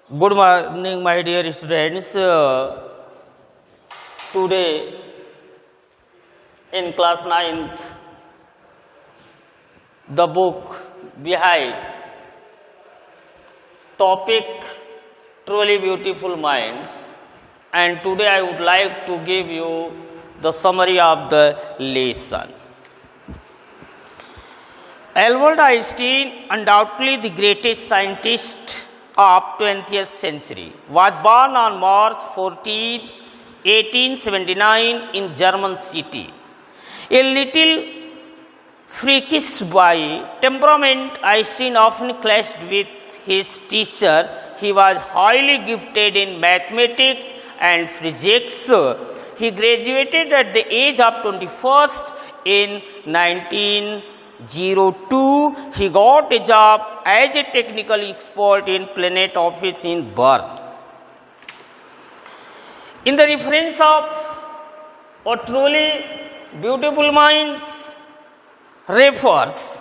Good morning, my dear students. Today in class 9th, the book behind topic Truly Beautiful Minds, and today I would like to give you the summary of the lesson. Albert Einstein, undoubtedly the greatest scientist of 20th century, was born on March 14, 1879 in German city. A little freakish by temperament, Einstein often clashed with his teacher. He was highly gifted in mathematics and physics. He graduated at the age of 21st in 1902. He got a job as a technical expert in Planet office in Bern. In the reference of a truly beautiful minds refers,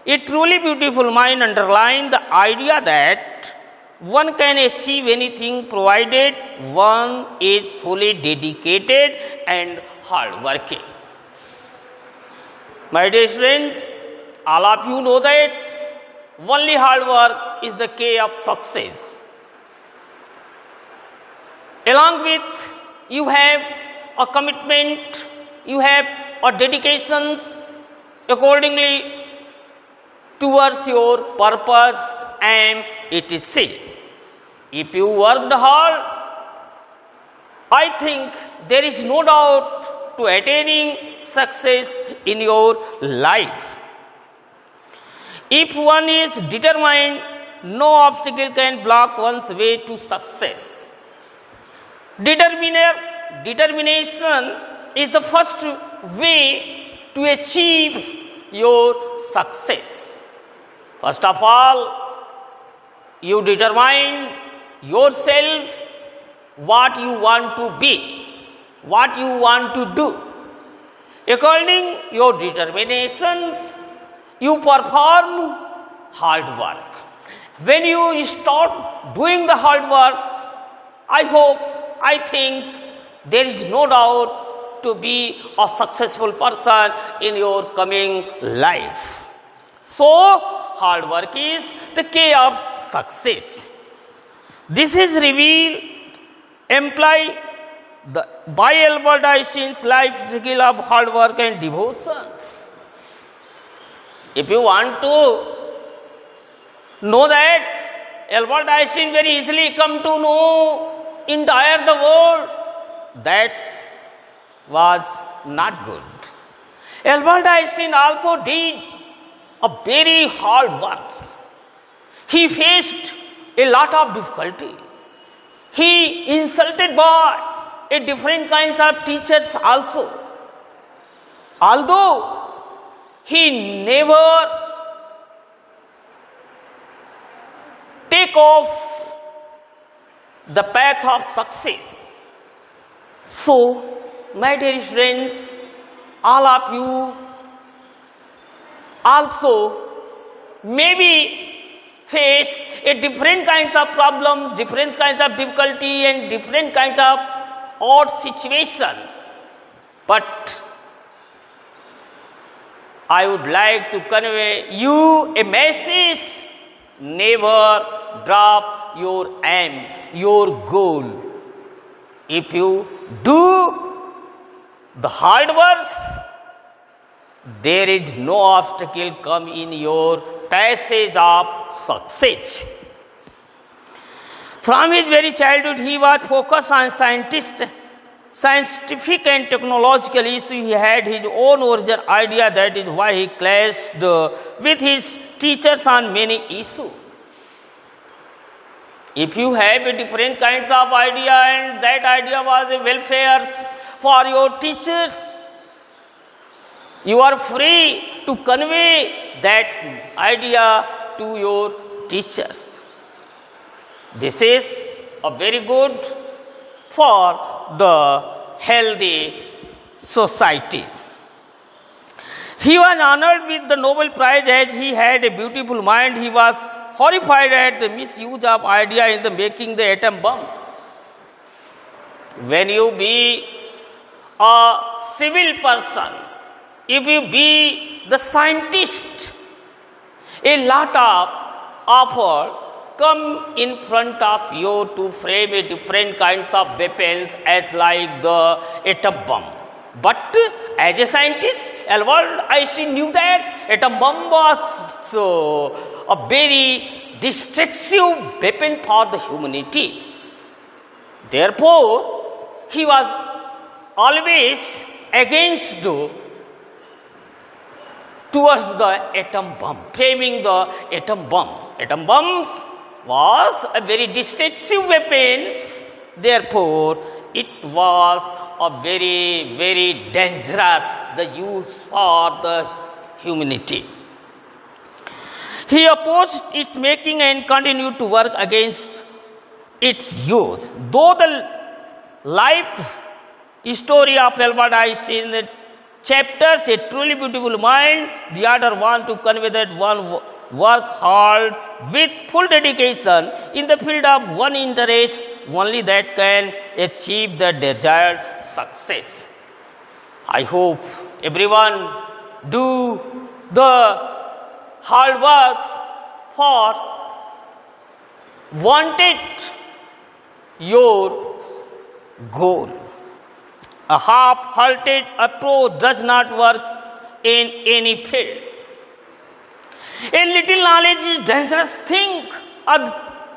a truly beautiful mind underlines the idea that one can achieve anything provided one is fully dedicated and hardworking. My dear friends, all of you know that only hard work is the key of success. Along with you have a commitment, you have a dedication accordingly towards your purpose and etc. If you worked hard, I think there is no doubt to attaining success in your life. If one is determined, no obstacle can block one's way to success. Determination is the first way to achieve your success. First of all, you determine yourself what you want to be, what you want to do. According to your determinations, you perform hard work. When you start doing the hard works, I think there is no doubt to be a successful person in your coming life. So, hard work is the key of success. This is revealed, implied by Albert Einstein's life cycle of hard work and devotions. If you want to know that, Albert Einstein very easily come to know entire the world. That was not good. Albert Einstein also did a very hard work. He faced a lot of difficulty. He insulted by a different kinds of teachers also. Although he never take off the path of success. So, my dear friends, all of you also maybe face a different kinds of problems, different kinds of difficulty and different kinds of odd situations. But I would like to convey you a message: never drop your aim, your goal. If you do the hard works, there is no obstacle come in your passage of success. From his very childhood, he was focused on scientific and technological issues. He had his own original idea. That is why he clashed with his teachers on many issues. If you have a different kinds of idea and that idea was a welfare for your teachers, you are free to convey that idea to your teachers. This is a very good for the healthy society. He was honored with the Nobel Prize as he had a beautiful mind. He was horrified at the misuse of idea in the making the atom bomb. When you be a civil person, if you be the scientist, a lot of offer come in front of you to frame a different kinds of weapons as like the atom bomb. But as a scientist, Albert Einstein knew that atom bomb was a very destructive weapon for the humanity. Therefore, he was always against towards the atom bomb, framing the atom bomb. Atom bombs was a very destructive weapon. Therefore, it was a very, very dangerous the use for the humanity. He opposed its making and continued to work against its use. Though the life story of Albert Einstein, the chapters, A Truly Beautiful Mind, the author want to convey that one work hard with full dedication in the field of one interest, only that can achieve the desired success. I hope everyone do the hard work for wanted your goal. A half-hearted approach does not work in any field. A little knowledge is dangerous thing. A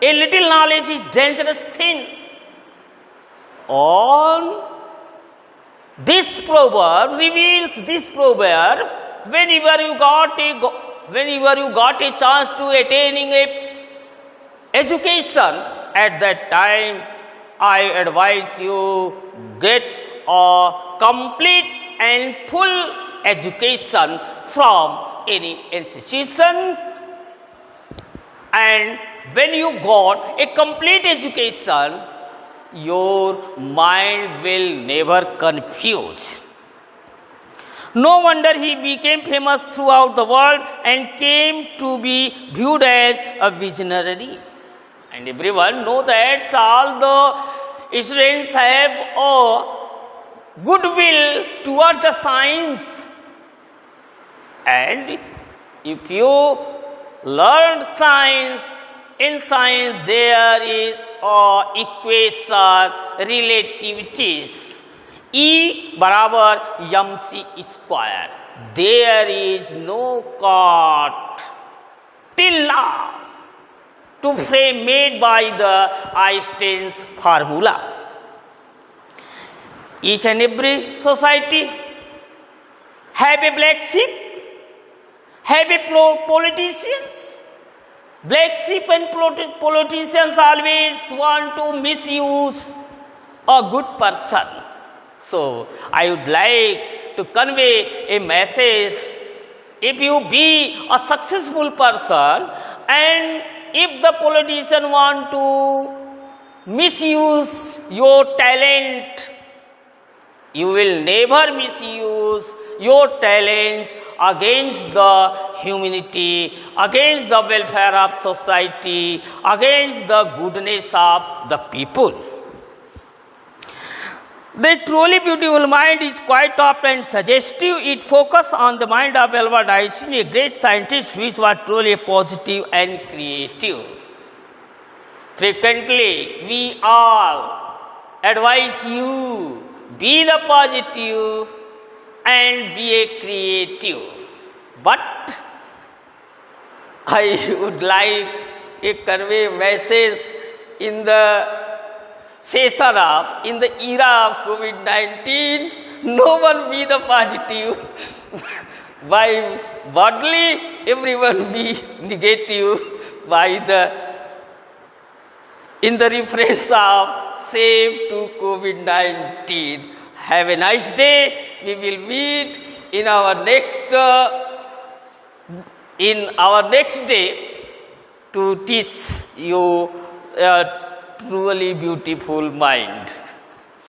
little knowledge is dangerous thing. On this proverb reveals this proverb. Whenever you got a chance to attaining a education, at that time I advise you get a complete and full education from any institution, and when you got a complete education, your mind will never confuse. No wonder he became famous throughout the world and came to be viewed as a visionary. And everyone know that all the students have a goodwill towards the science. And if you learn science, in science there is a equation, relativities. E barabar mc square. There is no caught till now to frame made by the Einstein's formula. Each and every society have a black sheep, have a politicians. Black sheep and politicians always want to misuse a good person. So, I would like to convey a message. If you be a successful person and if the politician want to misuse your talent, you will never misuse your talents against the humanity, against the welfare of society, against the goodness of the people. The Truly Beautiful Mind is quite often suggestive. It focuses on the mind of Albert Einstein, a great scientist which was truly positive and creative. Frequently, we all advise you, be the positive and be a creative. But I would like to convey a message in the session of, in the era of COVID-19, no one be the positive. By bodily, everyone be negative in the reference of same to COVID-19. Have a nice day. We will meet in our next day to teach you a truly beautiful mind.